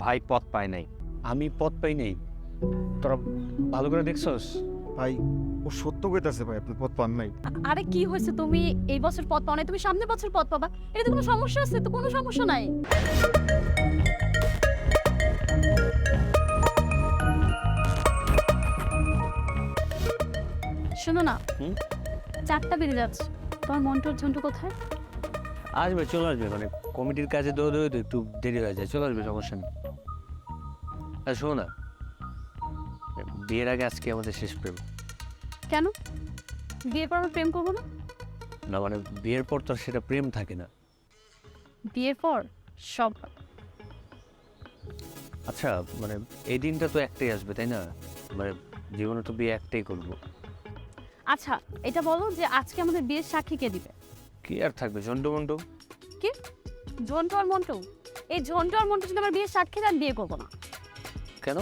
ভাই পথ পায় নাই। আমি পথ পাই নাই। তোরা ভালো করে দেখছস? ভাই ও সত্য কইতাছে ভাই, আপনি পথ পান নাই। আরে কি হয়েছে, তুমি এই বছর পথ পাও নাই, তুমি সামনের বছর পথ পাবা। এটা কোনো সমস্যা আছে? তো কোনো সমস্যা নাই। শোনো না, হুম? 4টা বেজে যাচ্ছে, তোমার মন্টুর ঝন্টু কোথায়? আসবে, চলে আসবে। মানে কমিটির কাজে দৌড়ে তো একটু দেরি হয়ে যায়, চলে আসবে, সমস্যা নেই। আর শোনো না, বিয়ের আগে আজকে আমাদের শেষ প্রেম। কেন বিয়ের পর আমরা প্রেম করবো না? না মানে বিয়ের পর তো আর সেটা প্রেম থাকে না। বিয়ের পর সব। আচ্ছা মানে এই দিনটা তো একটাই আসবে, তাই না? মানে জীবনে তো বিয়ে একটাই করবো। আচ্ছা এটা বলো যে আজকে আমাদের বিয়ের সাক্ষী কে দিবে? কি আর থাকবে, ঝন্টু মন্টু। কি ঝন্টু আর মন্টু? এই ঝন্টু আর মন্টু যদি আমার বিয়ের সাক্ষী দেন, বিয়ে করবো না। কেন?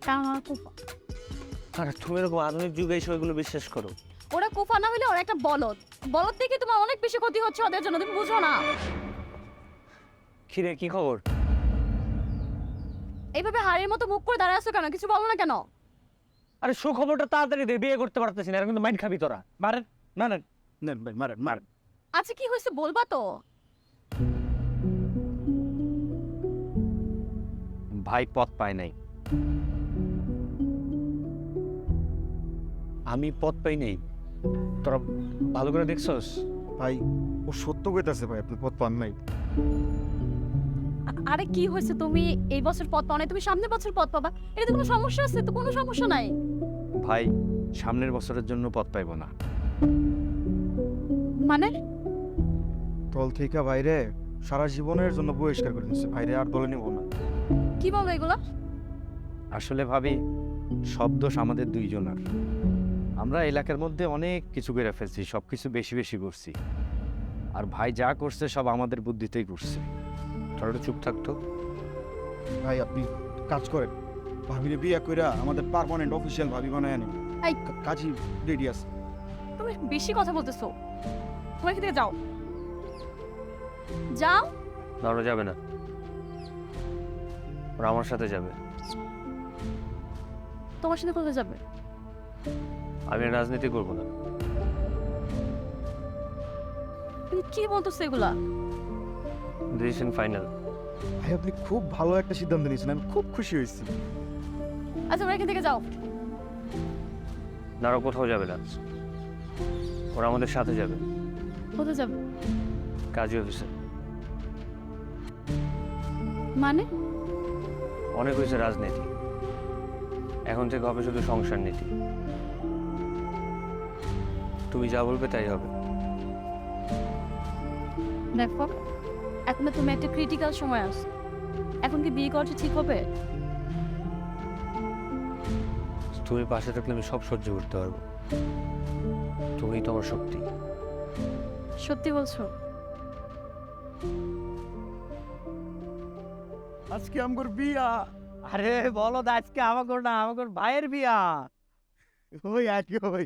কারণ ওরা কুফা। আর তুমি এরকম আধুনিক যুগে এই এগুলো বিশ্বাস করো? ওরা কুফা না হলে ওরা একটা বলদ। বলদ থেকে তোমার অনেক বেশি ক্ষতি হচ্ছে ওদের জন্য, তুমি বুঝো না? খিরে কি খবর? এইভাবে হাড়ের মতো মুখ করে দাঁড়ায় আছো কেন? কিছু বলো না কেন? আরে সুখবরটা তাড়াতাড়ি দে, বিয়ে করতে পারতেছি না, কিন্তু মাইন্ড খাবি তোরা। মারেন না না, নেন ভাই মারেন মারেন। আচ্ছা কি হয়েছে বলবা তো? ভাই পথ পায় নাই। আমি পথ পাই নাই। তোরা ভালো করে দেখছস? ভাই ও সত্য কইতাছে ভাই, আপনি পথ পান নাই। আরে কি হয়েছে, তুমি এই বছর পথ পাও নাই, তুমি সামনের বছর পথ পাবা। এটা কোনো সমস্যা আছে? তো কোনো সমস্যা নাই। ভাই সামনের বছরের জন্য পথ পাইবো না। মানে দল থেকে বাইরে সারা জীবনের জন্য বহিষ্কার করে দিচ্ছে ভাইরে, আর দলে নিব না। কি বলো এগুলো? আসলে ভাবি সব দোষ আমাদের দুইজনের। আমরা এলাকার মধ্যে অনেক কিছু করে ফেলছি, সব কিছু বেশি বেশি করছি। আর ভাই যা করছে সব আমাদের বুদ্ধিতেই করছে। তোরা একটু চুপ থাকতো। ভাই আপনি কাজ করেন, ভাবিরে বিয়ে কইরা আমাদের পার্মানেন্ট অফিসিয়াল ভাবি বানায় আনি। এই কাজী রেডি আছে। তুমি বেশি কথা বলতেছো। তুমি এখান থেকে যাও, যাও। না ওরা যাবে না, ওরা আমার সাথে যাবে। তোমার সাথে কোথায় যাবে? আমি আর রাজনীতি করবো না। তুমি কি বলতেছো এগুলা? Decision final. ভাই আপনি খুব ভালো একটা সিদ্ধান্ত নিয়েছেন, আমি খুব খুশি হয়েছি। আচ্ছা ওরা এখান থেকে যাও। না ওরা কোথাও যাবে না, ওরা আমাদের সাথে যাবে কোথায় যাবে? কাজী অফিসে। মানে অনেক হয়েছে রাজনীতি, এখন থেকে হবে শুধু সংসার নীতি। তুমি যা বলবে তাই হবে। দেখো এখন তুমি একটা ক্রিটিক্যাল সময় আছো। এখন কি বিয়ে করাটা ঠিক হবে? তুমি পাশে থাকলে আমি সব সহ্য করতে পারবো। তুমি তো আমার শক্তি। সত্যি বলছো? আজকে আমগর বিয়া। আরে বলো আজকে আমাকে না, আমাকে ভাইয়ের বিয়া। ওই আর কি ওই